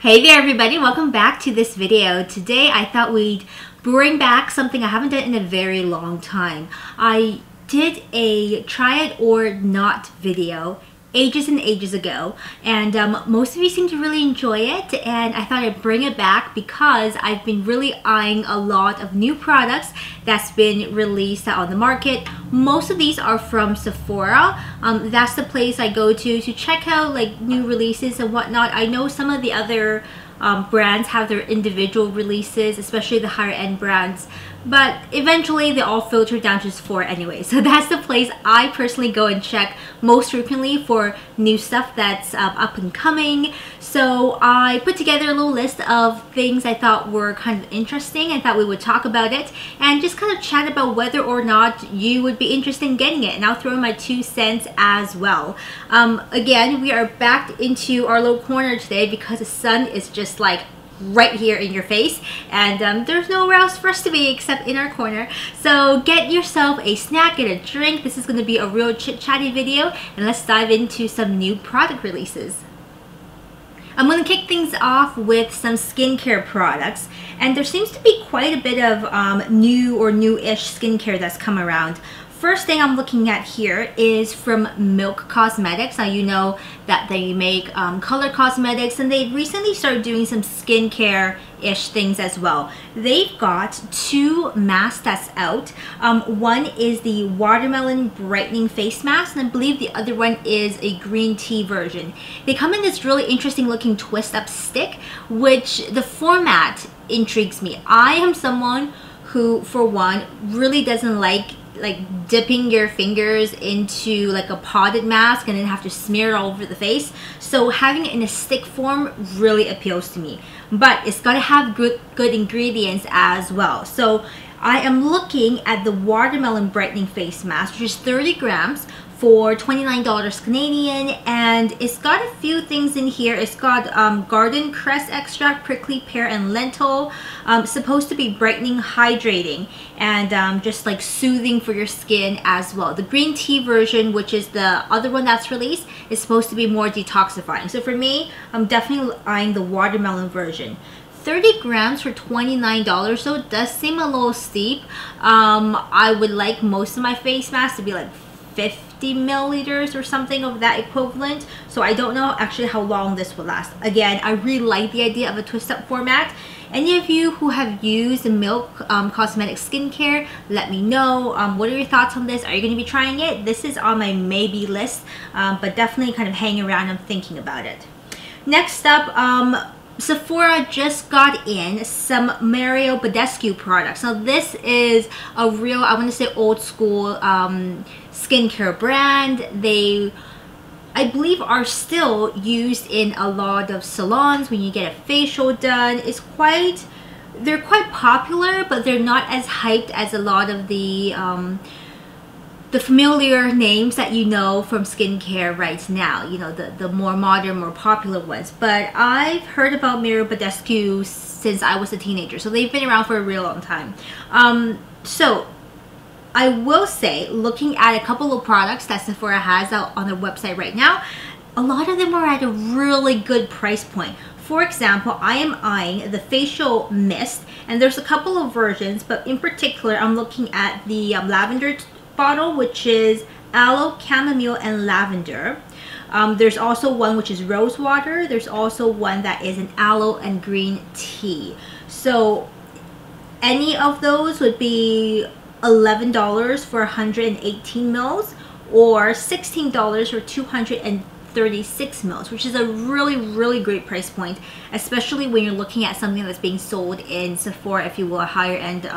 Hey there everybody, welcome back to this video. Today I thought we'd bring back something I haven't done in a very long time. I did a try it or not video ages and ages ago, and most of you seem to really enjoy it, and I thought I'd bring it back because I've been really eyeing a lot of new products that's been released on the market. Most of these are from Sephora. That's the place I go to check out like new releases and whatnot. I know some of the other brands have their individual releases, especially the higher end brands, but eventually they all filter down to Sephora anyway. So that's the place I personally go and check most frequently for new stuff that's up and coming. So I put together a little list of things I thought were kind of interesting. I thought we would talk about it and just kind of chat about whether or not you would be interested in getting it, and I'll throw in my 2 cents as well. Again, we are backed into our little corner today because the sun is just like right here in your face, and there's nowhere else for us to be except in our corner. So get yourself a snack, get a drink. This is going to be a real chit-chatty video, and let's dive into some new product releases. I'm going to kick things off with some skincare products, and there seems to be quite a bit of new or new-ish skincare that's come around. First thing I'm looking at here is from Milk Cosmetics. Now you know that they make color cosmetics, and they recently started doing some skincare-ish things as well. They've got 2 masks that's out. One is the Watermelon Brightening Face Mask, and I believe the other one is a green tea version. They come in this really interesting looking twist-up stick, which the format intrigues me. I am someone who, for one, really doesn't like dipping your fingers into like a potted mask and then have to smear it all over the face. So having it in a stick form really appeals to me, but it's got to have good ingredients as well. So I am looking at the Watermelon Brightening Face Mask, which is 30 grams for $29 Canadian, and it's got a few things in here. It's got garden cress extract, prickly pear, and lentil. Supposed to be brightening, hydrating, and just like soothing for your skin as well. The green tea version, which is the other one that's released, is supposed to be more detoxifying. So for me, I'm definitely eyeing the watermelon version. 30 grams for $29, so it does seem a little steep. I would like most of my face masks to be like 50 milliliters or something of that equivalent, so I don't know actually how long this will last. Again, I really like the idea of a twist-up format. Any of you who have used Milk Cosmetics skincare, let me know. What are your thoughts on this? Are you going to be trying it? This is on my maybe list, but definitely kind of hanging around and thinking about it. Next up, Sephora just got in some BADESCU products. Now this is a real, I want to say old school skincare brand. They, I believe, are still used in a lot of salons when you get a facial done. They're quite popular, but they're not as hyped as a lot of the familiar names that you know from skincare right now, you know, the more modern, more popular ones. But I've heard about BADESCU since I was a teenager, so they've been around for a real long time. So I will say, looking at a couple of products that Sephora has out on their website right now, a lot of them are at a really good price point. For example, I am eyeing the facial mist, and there's a couple of versions, but in particular I'm looking at the lavender bottle, which is aloe, chamomile, and lavender. There's also one which is rose water. There's also one that is an aloe and green tea. So any of those would be $11 for 118 mils or $16 for 236 mils, which is a really great price point, especially when you're looking at something that's being sold in Sephora, if you will, a higher end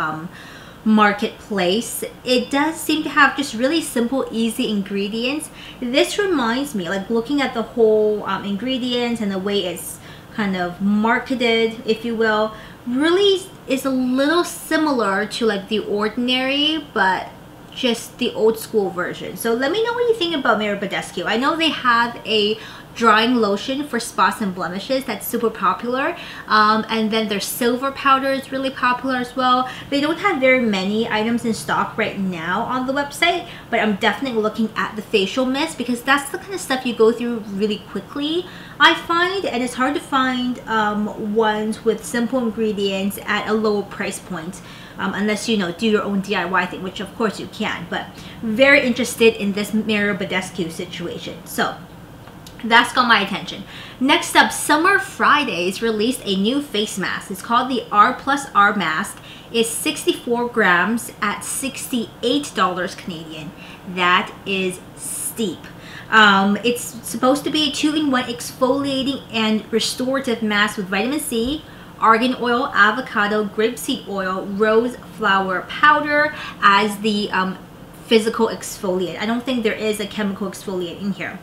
marketplace. It does seem to have just really simple, easy ingredients. This reminds me, like looking at the whole ingredients and the way it's kind of marketed, if you will, really is a little similar to like The Ordinary, but just the old school version. So let me know what you think about Mirror BADESCU. I know they have a drying lotion for spots and blemishes that's super popular, and then their silver powder is really popular as well. They don't have very many items in stock right now on the website, but I'm definitely looking at the facial mist because that's the kind of stuff you go through really quickly, I find, and it's hard to find ones with simple ingredients at a lower price point. Unless you know, do your own DIY thing, which of course you can, but very interested in this Mirror BADESCU situation. So that's got my attention. Next up, Summer Fridays released a new face mask. It's called the R+R mask. It's 64 grams at $68 Canadian. That is steep. It's supposed to be a 2-in-1 exfoliating and restorative mask with vitamin C, argan oil, avocado, grapeseed oil, rose flower powder as the physical exfoliant. I don't think there is a chemical exfoliant in here.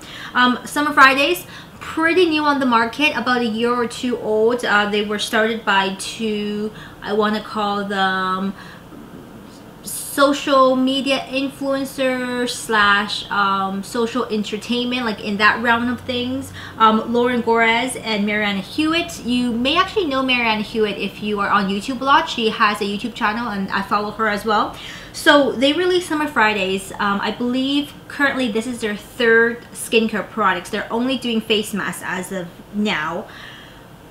Summer Fridays, pretty new on the market, about a year or two old. They were started by two, I want to call them social media influencers slash social entertainment, like in that realm of things. Lauren Gorez and Marianna Hewitt. You may actually know Marianna Hewitt if you are on YouTube a lot. She has a YouTube channel and I follow her as well. So they release Summer Fridays. I believe currently this is their third skincare products. They're only doing face masks as of now,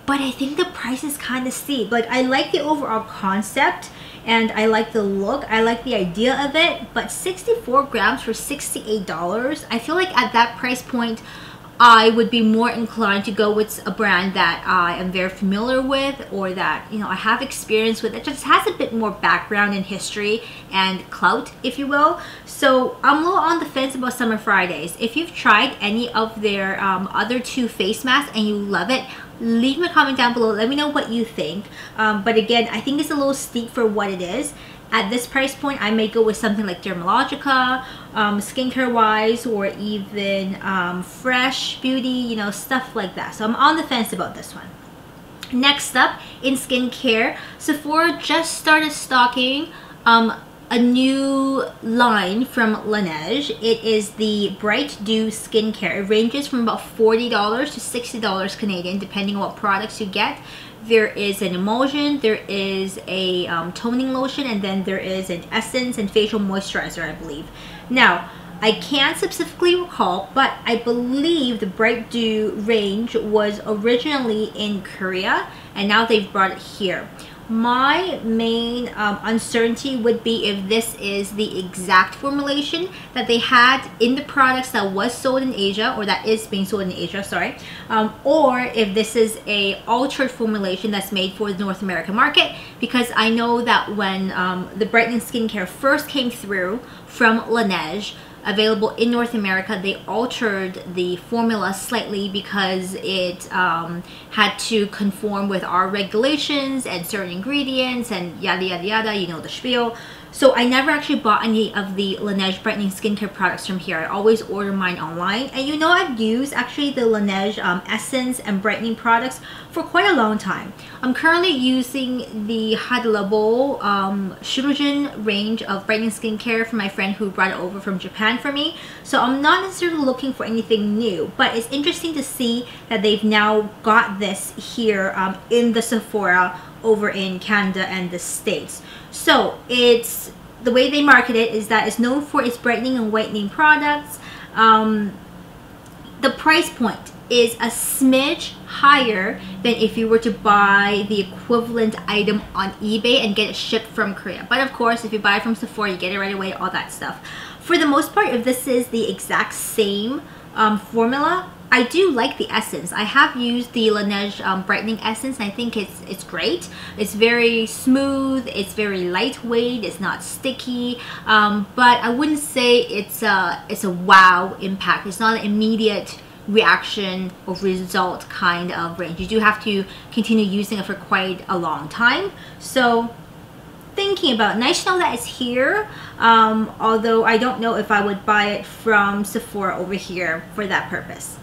but I think the price is kind of steep. Like, I like the overall concept and I like the look, I like the idea of it, but 64 grams for $68, I feel like at that price point I would be more inclined to go with a brand that I am very familiar with, or that, you know, I have experience with. It just has a bit more background and history and clout, if you will. So I'm a little on the fence about Summer Fridays. If you've tried any of their other two face masks and you love it, leave me a comment down below. Let me know what you think. But again, I think it's a little steep for what it is. At this price point, I may go with something like Dermalogica, skincare wise, or even Fresh Beauty, you know, stuff like that. So I'm on the fence about this one. Next up, in skincare, Sephora just started stocking a new line from LANEIGE. It is the Bright Dew skincare. It ranges from about $40 to $60 Canadian, depending on what products you get. There is an emulsion, there is a toning lotion, and then there is an essence and facial moisturizer, I believe. Now, I can't specifically recall, but I believe the Bright Dew range was originally in Korea, and now they've brought it here. My main uncertainty would be if this is the exact formulation that they had in the products that was sold in Asia, or that is being sold in Asia, sorry, or if this is a altered formulation that's made for the North American market, because I know that when the Brightening skincare first came through from LANEIGE, available in North America, they altered the formula slightly because it had to conform with our regulations and certain ingredients and yada yada yada, you know the spiel. So I never actually bought any of the LANEIGE Brightening skincare products from here. I always order mine online. And you know, I've used actually the LANEIGE Essence and Brightening products for quite a long time. I'm currently using the High Level Shurujin range of Brightening skincare from my friend who brought it over from Japan for me. So I'm not necessarily looking for anything new, but it's interesting to see that they've now got this here in the Sephora over in Canada and the States. So it's, the way they market it is that it's known for its brightening and whitening products. The price point is a smidge higher than if you were to buy the equivalent item on eBay and get it shipped from Korea. But of course, if you buy it from Sephora, you get it right away, all that stuff. For the most part, if this is the exact same formula, I do like the essence. I have used the LANEIGE Brightening Essence, and I think it's great. It's very smooth, it's very lightweight, it's not sticky, but I wouldn't say it's a wow impact. It's not an immediate reaction or result kind of range. You do have to continue using it for quite a long time. So thinking about, nice to know that it's here, although I don't know if I would buy it from Sephora over here for that purpose.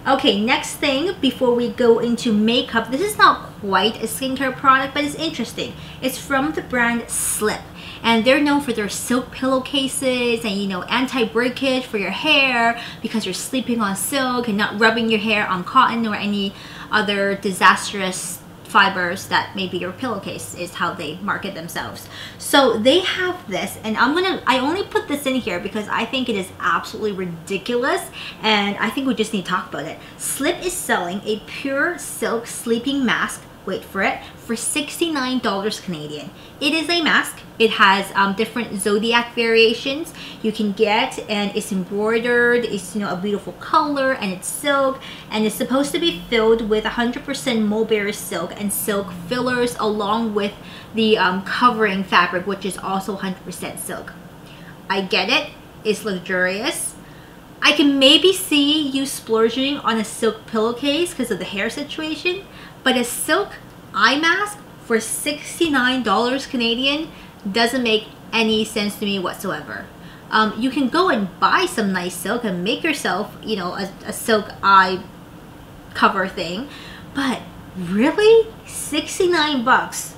Okay, next thing before we go into makeup, this is not quite a skincare product, but it's interesting. It's from the brand Slip, and they're known for their silk pillowcases and, you know, anti-breakage for your hair because you're sleeping on silk and not rubbing your hair on cotton or any other disastrous fibers that maybe your pillowcase is how they market themselves. So they have this, and I only put this in here because I think it is absolutely ridiculous and I think we just need to talk about it. Slip is selling a pure silk sleeping mask, wait for it, for $69 Canadian. It is a mask. It has different zodiac variations you can get, and it's embroidered. It's, you know, a beautiful color, and it's silk, and it's supposed to be filled with 100% mulberry silk and silk fillers along with the covering fabric, which is also 100% silk. I get it. It's luxurious. I can maybe see you splurging on a silk pillowcase because of the hair situation, but a silk eye mask for $69 Canadian doesn't make any sense to me whatsoever. You can go and buy some nice silk and make yourself, you know, a silk eye cover thing, but really, 69 bucks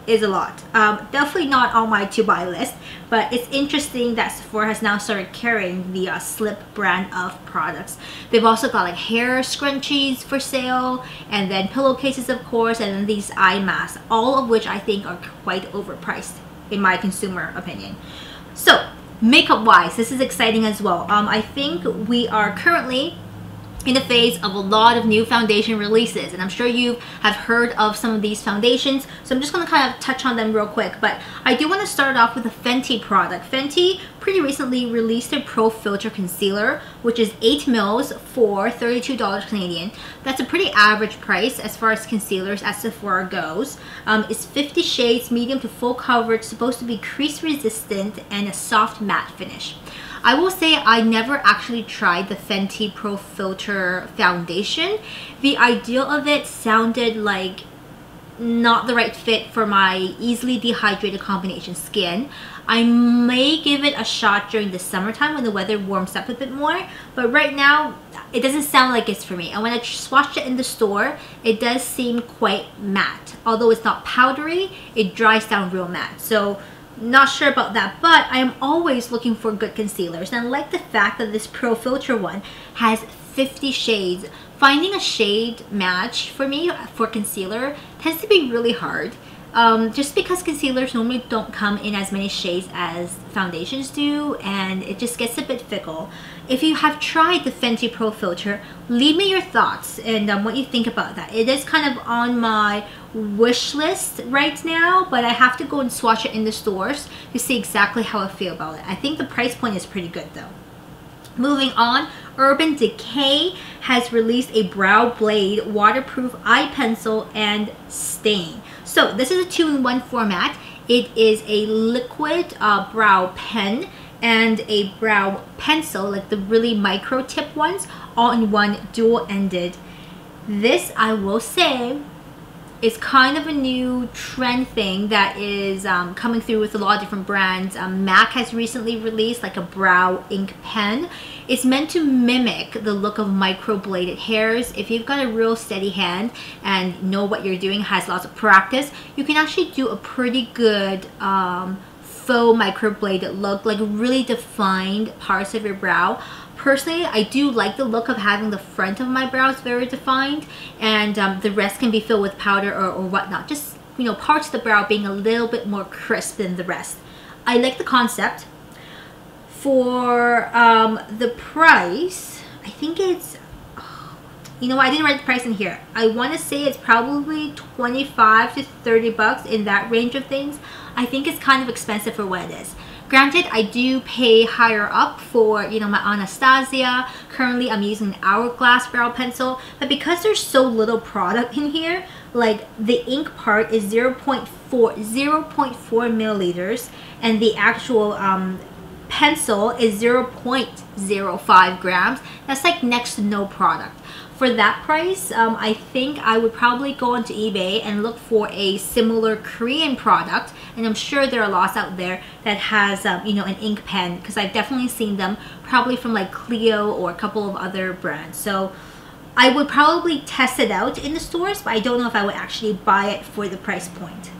is a lot. Definitely not on my to buy list, but it's interesting that Sephora has now started carrying the Slip brand of products. They've also got like hair scrunchies for sale, and then pillowcases, of course, and then these eye masks, all of which I think are quite overpriced in my consumer opinion. So makeup wise, this is exciting as well. I think we are currently in the phase of a lot of new foundation releases, and I'm sure you have heard of some of these foundations, so I'm just going to kind of touch on them real quick. But I do want to start off with a Fenty product. Fenty pretty recently released their Pro-Flit'r concealer, which is 8 mils for $32 Canadian. That's a pretty average price as far as concealers at Sephora goes. It's 50 shades, medium to full coverage, supposed to be crease resistant, and a soft matte finish. I will say I never actually tried the Fenty Pro-Flit'r foundation. The idea of it sounded like not the right fit for my easily dehydrated combination skin. I may give it a shot during the summertime when the weather warms up a bit more, but right now it doesn't sound like it's for me. And when I swatched it in the store, it does seem quite matte. Although it's not powdery, it dries down real matte. So not sure about that, but I am always looking for good concealers, and I like the fact that this Pro-Flit'r one has 50 shades. Finding a shade match for me for concealer tends to be really hard, just because concealers normally don't come in as many shades as foundations do, and it just gets a bit fickle. If you have tried the Fenty Pro-Flit'r, leave me your thoughts and what you think about that. It is kind of on my wish list right now, but I have to go and swatch it in the stores to see exactly how I feel about it. I think the price point is pretty good though. Moving on, Urban Decay has released a Brow Blade waterproof eye pencil and stain. So this is a 2-in-1 format. It is a liquid brow pen and a brow pencil, like the really micro tip ones, all in one dual-ended. This, I will say, is kind of a new trend thing that is coming through with a lot of different brands. MAC has recently released like a brow ink pen. It's meant to mimic the look of microbladed hairs. If you've got a real steady hand and know what you're doing, has lots of practice, you can actually do a pretty good faux microbladed look, like really defined parts of your brow. Personally, I do like the look of having the front of my brows very defined, and the rest can be filled with powder or whatnot. Just, you know, parts of the brow being a little bit more crisp than the rest. I like the concept. For the price, I think it's, you know what, I didn't write the price in here. I want to say it's probably 25 to 30 bucks, in that range of things. I think it's kind of expensive for what it is. Granted, I do pay higher up for, you know, my Anastasia. Currently, I'm using an Hourglass brow pencil, but because there's so little product in here, like the ink part is 0.4 milliliters, and the actual pencil is 0.05 grams. That's like next to no product. For that price, I think I would probably go onto eBay and look for a similar Korean product, and I'm sure there are lots out there that has you know, an ink pen, because I've definitely seen them probably from like Clio or a couple of other brands. So I would probably test it out in the stores, but I don't know if I would actually buy it for the price point.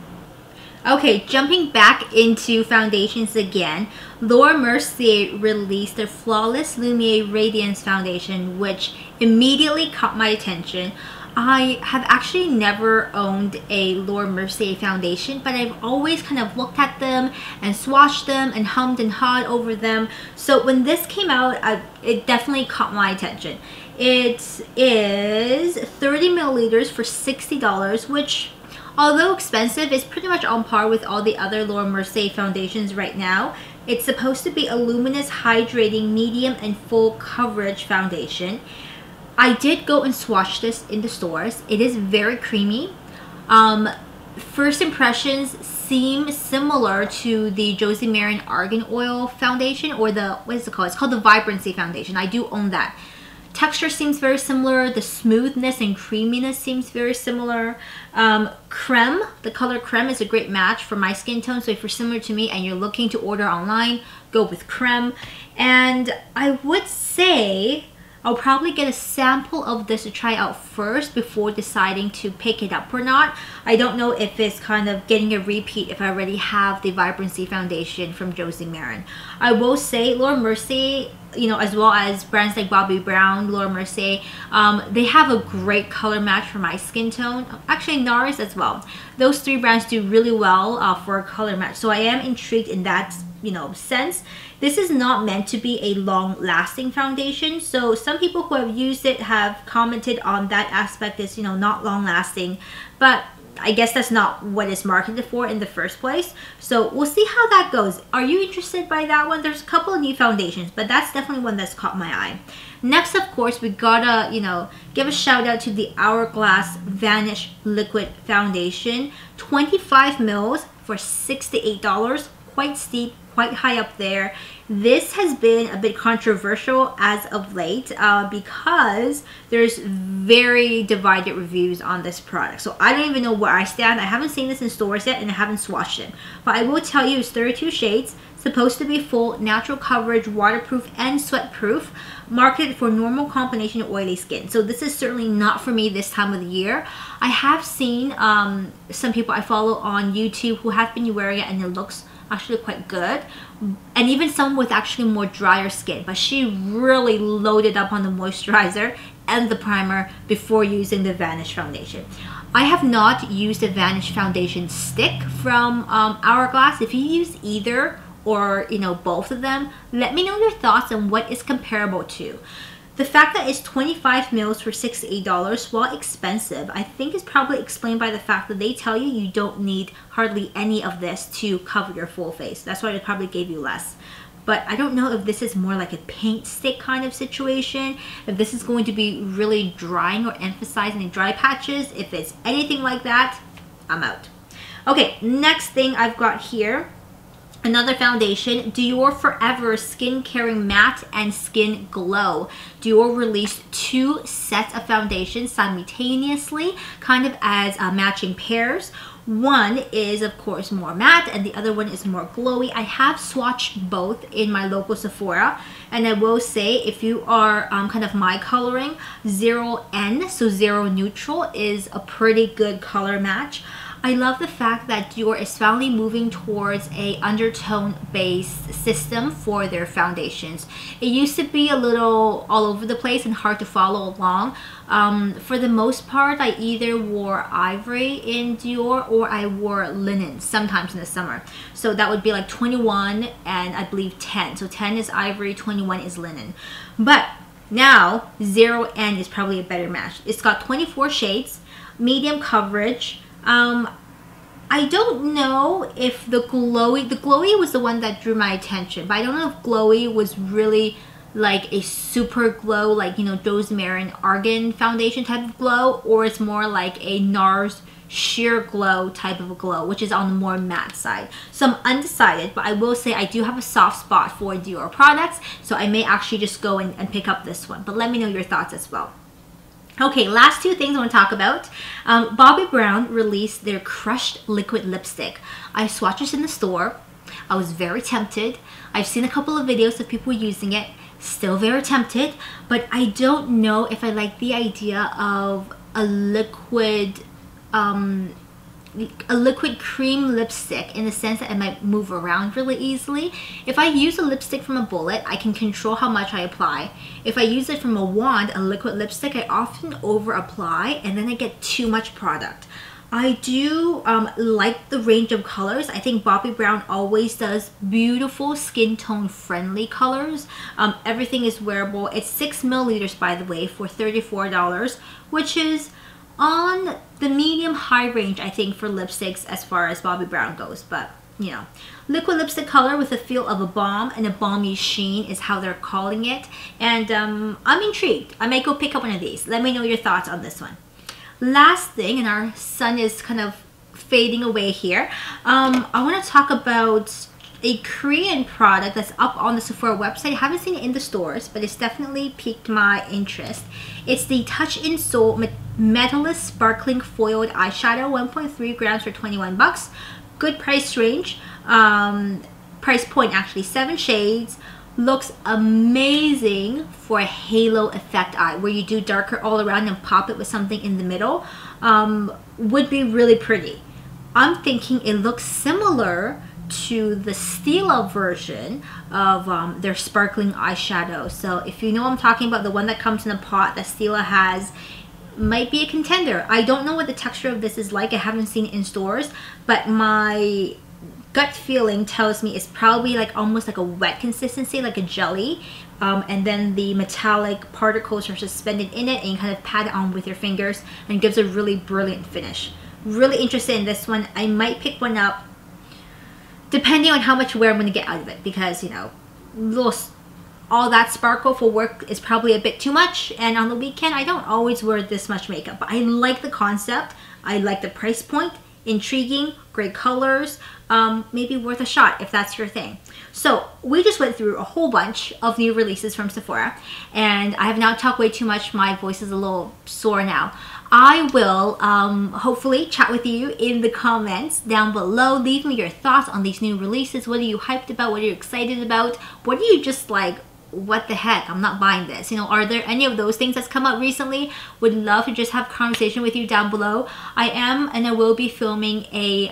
Okay, jumping back into foundations again, Laura Mercier released their Flawless Lumiere Radiance Foundation, which immediately caught my attention. I have actually never owned a Laura Mercier foundation, but I've always kind of looked at them and swatched them and hummed and hawed over them. So when this came out, it definitely caught my attention. It is 30 milliliters for $60, which, although expensive, is pretty much on par with all the other Laura Mercier foundations right now. It's supposed to be a luminous, hydrating, medium, and full coverage foundation. I did go and swatch this in the stores. It is very creamy. First impressions seem similar to the Josie Maran Argan Oil foundation, or the, what is it called? It's called the Vibrancy foundation. I do own that. Texture seems very similar. The smoothness and creaminess seems very similar. Creme, the color creme is a great match for my skin tone. So if you're similar to me and you're looking to order online, go with creme. And I would say I'll probably get a sample of this to try out first before deciding to pick it up or not. I don't know if it's kind of getting a repeat if I already have the Vibrancy foundation from Josie Maran. I will say Laura Mercier, you know, as well as brands like Bobbi Brown, Laura Mercier, they have a great color match for my skin tone. Actually, NARS as well. Those three brands do really well for a color match. So I am intrigued in that, you know, sense. This is not meant to be a long-lasting foundation. So some people who have used it have commented on that aspect as, you know, not long-lasting. But I guess that's not what it's marketed for in the first place. So we'll see how that goes. Are you interested by that one? There's a couple of new foundations, but that's definitely one that's caught my eye. Next, of course, we gotta, you know, give a shout out to the Hourglass Vanish Liquid Foundation. 25 mils for $68. Quite steep, quite high up there. This has been a bit controversial as of late because there's very divided reviews on this product. So I don't even know where I stand. I haven't seen this in stores yet and I haven't swatched it. But I will tell you it's 32 shades, supposed to be full, natural coverage, waterproof, and sweat proof, marketed for normal combination of oily skin. So this is certainly not for me this time of the year. I have seen some people I follow on YouTube who have been wearing it and it looks actually quite good, and even some with actually more drier skin, but she really loaded up on the moisturizer and the primer before using the Vanish foundation. I have not used the Vanish foundation stick from Hourglass. If you use either or, you know, both of them, let me know your thoughts on what is comparable to. The fact that it's 25 mils for $68, while expensive, I think is probably explained by the fact that they tell you you don't need hardly any of this to cover your full face. That's why they probably gave you less. But I don't know if this is more like a paint stick kind of situation, if this is going to be really drying or emphasizing the dry patches. If it's anything like that, I'm out. Okay, next thing I've got here, another foundation, Dior Forever Skin Caring Matte and Skin Glow. Dior released two sets of foundations simultaneously, kind of as matching pairs. One is, of course, more matte and the other one is more glowy. I have swatched both in my local Sephora, and I will say if you are kind of my coloring, 0N, so zero neutral, is a pretty good color match. I love the fact that Dior is finally moving towards a undertone-based system for their foundations. It used to be a little all over the place and hard to follow along. For the most part, I either wore ivory in Dior or I wore linen sometimes in the summer. So that would be like 21 and I believe 10. So 10 is ivory, 21 is linen. But now 0N is probably a better match. It's got 24 shades, medium coverage. I don't know if the glowy was the one that drew my attention, but I don't know if glowy was really like a super glow, like, you know, Josie Maran Argan foundation type of glow, or it's more like a NARS sheer glow type of a glow, which is on the more matte side. So I'm undecided, but I will say I do have a soft spot for Dior products, so I may actually just go and pick up this one, but let me know your thoughts as well. Okay, last two things I want to talk about. Bobbi Brown released their Crushed Liquid Lipstick. I swatched this in the store. I was very tempted. I've seen a couple of videos of people using it. Still very tempted, but I don't know if I like the idea of a liquid a liquid cream lipstick in the sense that it might move around really easily. If I use a lipstick from a bullet, I can control how much I apply. If I use it from a wand, a liquid lipstick, I often over apply and then I get too much product. I do like the range of colors. I think Bobbi Brown always does beautiful skin tone friendly colors. Everything is wearable. It's 6 milliliters, by the way, for $34, which is on the medium high range, I think, for lipsticks as far as Bobbi Brown goes. But you know, liquid lipstick color with a feel of a balm and a balmy sheen is how they're calling it. And I'm intrigued. I might go pick up one of these. Let me know your thoughts on this one. Last thing, and our sun is kind of fading away here, I want to talk about a Korean product that's up on the Sephora website. I haven't seen it in the stores, but it's definitely piqued my interest. It's the Touch in Soul Metalist Sparkling Foiled Eyeshadow, 1.3 grams for 21 bucks. Good price range. Price point actually, 7 shades. Looks amazing for a halo effect eye, where you do darker all around and pop it with something in the middle. Would be really pretty. I'm thinking it looks similar to the Stila version of their sparkling eyeshadow. So if you know what I'm talking about, the one that comes in a pot that Stila has, might be a contender. I don't know what the texture of this is like. I haven't seen it in stores, but my gut feeling tells me it's probably like almost like a wet consistency, like a jelly, and then the metallic particles are suspended in it and you kind of pat it on with your fingers and it gives a really brilliant finish. Really interested in this one. I might pick one up depending on how much wear I'm going to get out of it, because you know, all that sparkle for work is probably a bit too much, and on the weekend I don't always wear this much makeup. But I like the concept, I like the price point, intriguing, great colors, maybe worth a shot if that's your thing. So we just went through a whole bunch of new releases from Sephora, and I have now talked way too much. My voice is a little sore now. I will hopefully chat with you in the comments down below. Leave me your thoughts on these new releases. What are you hyped about? What are you excited about? What are you just like, what the heck, I'm not buying this? You know, are there any of those things that's come out recently? Would love to just have a conversation with you down below. I am and I will be filming a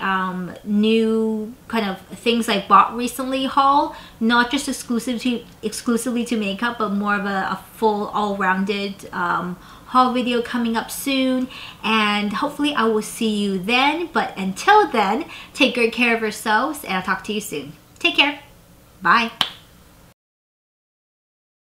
new kind of things I bought recently haul, not just exclusively to makeup, but more of a full all-rounded haul video coming up soon, and hopefully I will see you then. But until then, take good care of yourselves and I'll talk to you soon. Take care. Bye.